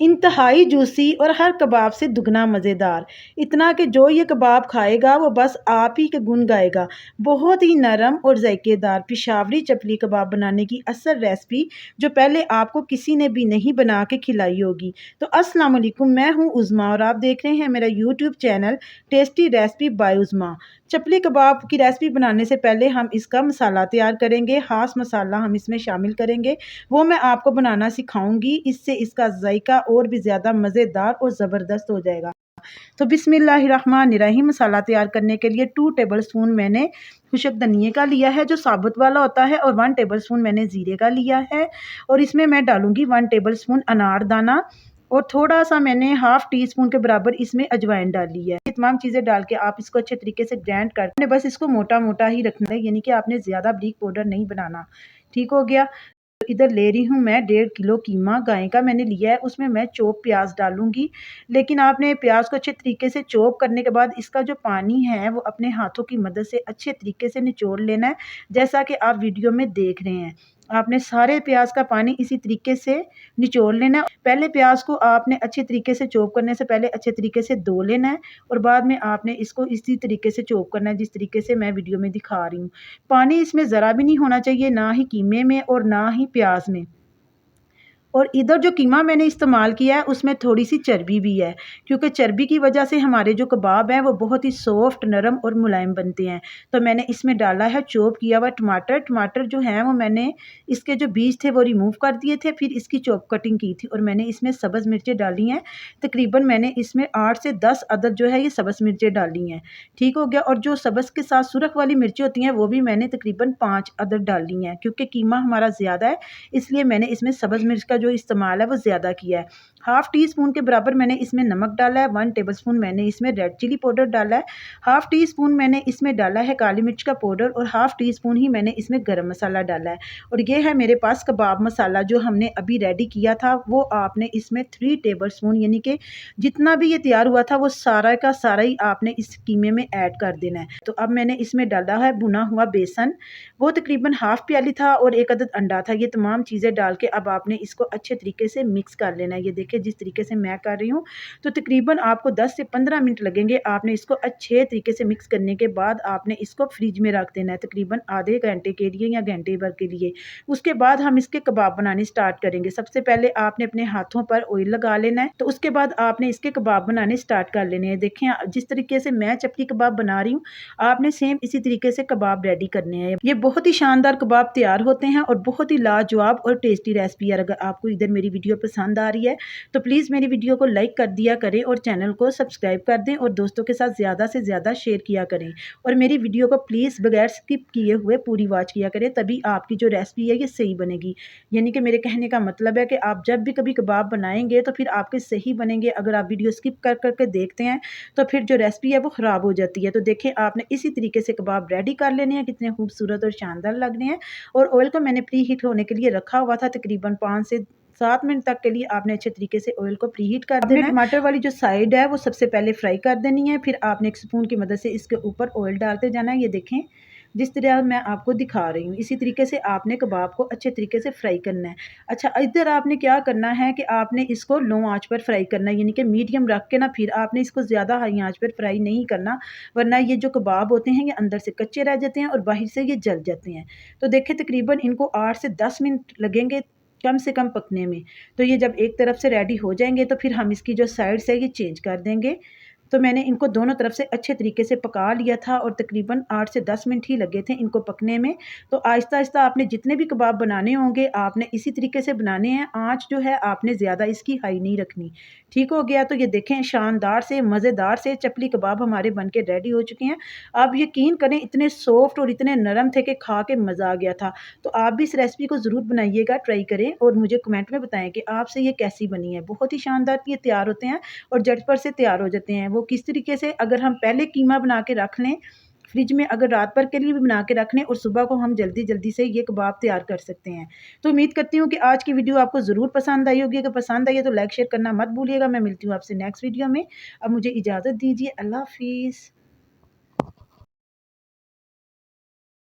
इंतहाई जूसी और हर कबाब से दुगना मज़ेदार। इतना कि जो ये कबाब खाएगा वो बस आप ही के गुण गाएगा। बहुत ही नरम और ज़ायकेदार पेशावरी चपली कबाब बनाने की असल रेसिपी जो पहले आपको किसी ने भी नहीं बना के खिलाई होगी। तो अस्सलाम वालेकुम, मैं हूँ उज़मा और आप देख रहे हैं मेरा YouTube channel tasty recipe by Uzma. Chapli kebab की रेसिपी बनाने से पहले हम इसका मसाला तैयार करेंगे। ख़ास मसाला हम इसमें शामिल करेंगे, वो मैं आपको बनाना सिखाऊंगी। इससे इसका जायका और भी ज़्यादा मज़ेदार और ज़बरदस्त हो जाएगा। तो बिस्मिल्लाहिर्रहमानिर्रहीम। मसाला तैयार करने के लिए 2 टेबल स्पून मैंने खुशक धनिये का लिया है जो साबुत वाला होता है, और 1 टेबल स्पून मैंने ज़ीरे का लिया है, और इसमें मैं डालूंगी 1 टेबल स्पून अनारदाना, और थोड़ा सा मैंने हाफ टी स्पून के बराबर इसमें अजवाइन डाली है। ये तमाम चीज़ें डाल के आप इसको अच्छे तरीके से ग्राइंड करने, बस इसको मोटा मोटा ही रखना है, यानी कि आपने ज़्यादा बारीक पाउडर नहीं बनाना। ठीक हो गया। इधर ले रही हूँ मैं 1.5 किलो कीमा गाय का मैंने लिया है, उसमें मैं चॉप प्याज डालूंगी। लेकिन आपने प्याज को अच्छे तरीके से चॉप करने के बाद इसका जो पानी है वो अपने हाथों की मदद से अच्छे तरीके से निचोड़ लेना है, जैसा कि आप वीडियो में देख रहे हैं। आपने सारे प्याज का पानी इसी तरीके से निचोड़ लेना है। पहले प्याज को आपने अच्छे तरीके से चॉप करने से पहले अच्छे तरीके से धो लेना है, और बाद में आपने इसको इसी तरीके से चॉप करना है जिस तरीके से मैं वीडियो में दिखा रही हूँ। पानी इसमें ज़रा भी नहीं होना चाहिए, ना ही कीमे में और ना ही प्याज में। और इधर जो कीमा मैंने इस्तेमाल किया है उसमें थोड़ी सी चर्बी भी है, क्योंकि चर्बी की वजह से हमारे जो कबाब हैं वो बहुत ही सॉफ्ट, नरम और मुलायम बनते हैं। तो मैंने इसमें डाला है चॉप किया हुआ टमाटर। टमाटर जो है वो मैंने इसके जो बीज थे वो रिमूव कर दिए थे, फिर इसकी चॉप कटिंग की थी, और मैंने इसमें सब्ज़ मिर्चें डाली हैं। तकरीबन मैंने इसमें 8 से 10 अदद जो है ये सब्ज़ मिर्चें डाली हैं। ठीक हो गया। और जो सब्ज़ के साथ सुरख वाली मिर्चें होती हैं वो भी मैंने तकरीबन 5 अदद डाली हैं, क्योंकि कीमा हमारा ज़्यादा है, इसलिए मैंने इसमें सब्ज़ मिर्च का जो इस्तेमाल है वो ज़्यादा किया है। हाफ़ टी स्पून के बराबर मैंने इसमें नमक डाला है, 1 टेबल स्पून मैंने इसमें रेड चिली पाउडर डाला है, हाफ़ टी स्पून मैंने इसमें डाला है काली मिर्च का पाउडर, और हाफ़ टी स्पून ही मैंने इसमें गरम मसाला डाला है। और ये है मेरे पास कबाब मसाला जो हमने अभी रेडी किया था, वो आपने इसमें 3 टेबल स्पून, यानी कि जितना भी ये तैयार हुआ था वो सारा का सारा ही आपने इस कीमे में ऐड कर देना है। तो अब मैंने इसमें डाला है भुना हुआ बेसन, वो तकरीबन हाफ़ प्याली था, और 1 अदद अंडा था। ये तमाम चीज़ें डाल के अब आपने इसको अच्छे तरीके से मिक्स कर लेना है। ये देखिए जिस तरीके से मैं कर रही हूँ, तो तकरीबन आपको 10 से 15 मिनट लगेंगे। आपने इसको अच्छे तरीके से मिक्स करने के बाद आपने इसको फ्रिज में रख देना है तकरीबन आधे घंटे के लिए या घंटे भर के लिए। उसके बाद हम इसके कबाब बनाने स्टार्ट करेंगे। सबसे पहले आपने अपने हाथों पर ऑयल लगा लेना है, तो उसके बाद आपने इसके कबाब बनाने स्टार्ट कर लेने हैं। देखें जिस तरीके से मैं चपली कबाब बना रही हूँ, आपने सेम इसी तरीके से कबाब रेडी करने हैं। ये बहुत ही शानदार कबाब तैयार होते हैं और बहुत ही लाजवाब और टेस्टी रेसिपी है। अगर आपको इधर मेरी वीडियो पसंद आ रही है तो प्लीज़ मेरी वीडियो को लाइक कर दिया करें, और चैनल को सब्सक्राइब कर दें, और दोस्तों के साथ ज़्यादा से ज़्यादा शेयर किया करें, और मेरी वीडियो को प्लीज़ बगैर स्किप किए हुए पूरी वॉच किया करें, तभी आपकी जो रेसिपी है ये सही बनेगी। यानी कि मेरे कहने का मतलब है कि आप जब भी कभी कबाब बनाएंगे तो फिर आपके सही बनेंगे। अगर आप वीडियो स्किप कर करके देखते हैं तो फिर जो रेसिपी है वो ख़राब हो जाती है। तो देखें आपने इसी तरीके से कबाब रेडी कर लेने हैं, कितने खूबसूरत और शानदार लग रहे हैं। और ऑयल को मैंने प्री हीट होने के लिए रखा हुआ था, तकरीबन 5 से 7 मिनट तक के लिए आपने अच्छे तरीके से ऑयल को प्री हीट कर देना है। टमाटर वाली जो साइड है वो सबसे पहले फ्राई कर देनी है, फिर आपने एक स्पून की मदद से इसके ऊपर ऑयल डालते जाना है। ये देखें जिस तरह मैं आपको दिखा रही हूँ, इसी तरीके से आपने कबाब को अच्छे तरीके से फ्राई करना है। अच्छा, इधर आपने क्या करना है कि आपने इसको लो आंच पर फ्राई करना है, यानी कि मीडियम रख के ना, फिर आपने इसको ज़्यादा हाई आंच पर फ्राई नहीं करना, वरना ये जो कबाब होते हैं ये अंदर से कच्चे रह जाते हैं और बाहर से ये जल जाते हैं। तो देखें तकरीबन इनको 8 से 10 मिनट लगेंगे कम से कम पकने में। तो ये जब एक तरफ से रेडी हो जाएंगे तो फिर हम इसकी जो साइड्स है ये चेंज कर देंगे। तो मैंने इनको दोनों तरफ से अच्छे तरीके से पका लिया था, और तकरीबन 8 से 10 मिनट ही लगे थे इनको पकने में। तो आहिस्ता आहिस्ता आपने जितने भी कबाब बनाने होंगे आपने इसी तरीके से बनाने हैं। आँच जो है आपने ज़्यादा इसकी हाई नहीं रखनी। ठीक हो गया। तो ये देखें शानदार से मज़ेदार से चपली कबाब हमारे बन के रेडी हो चुके हैं। आप यकीन करें इतने सॉफ्ट और इतने नरम थे कि खा के मज़ा आ गया था। तो आप भी इस रेसिपी को ज़रूर बनाइएगा, ट्राई करें, और मुझे कमेंट में बताएं कि आपसे ये कैसी बनी है। बहुत ही शानदार ये तैयार होते हैं और झटपट से तैयार हो जाते हैं। वो किस तरीके से, अगर हम पहले कीमा बना के रख लें फ्रिज में, अगर रात भर के लिए भी बना के रख लें, और सुबह को हम जल्दी जल्दी से ये कबाब तैयार कर सकते हैं। तो उम्मीद करती हूँ कि आज की वीडियो आपको ज़रूर पसंद आई होगी। अगर पसंद आई है तो लाइक शेयर करना मत भूलिएगा। मैं मिलती हूँ आपसे नेक्स्ट वीडियो में। अब मुझे इजाज़त दीजिए। अल्लाह हाफिज़।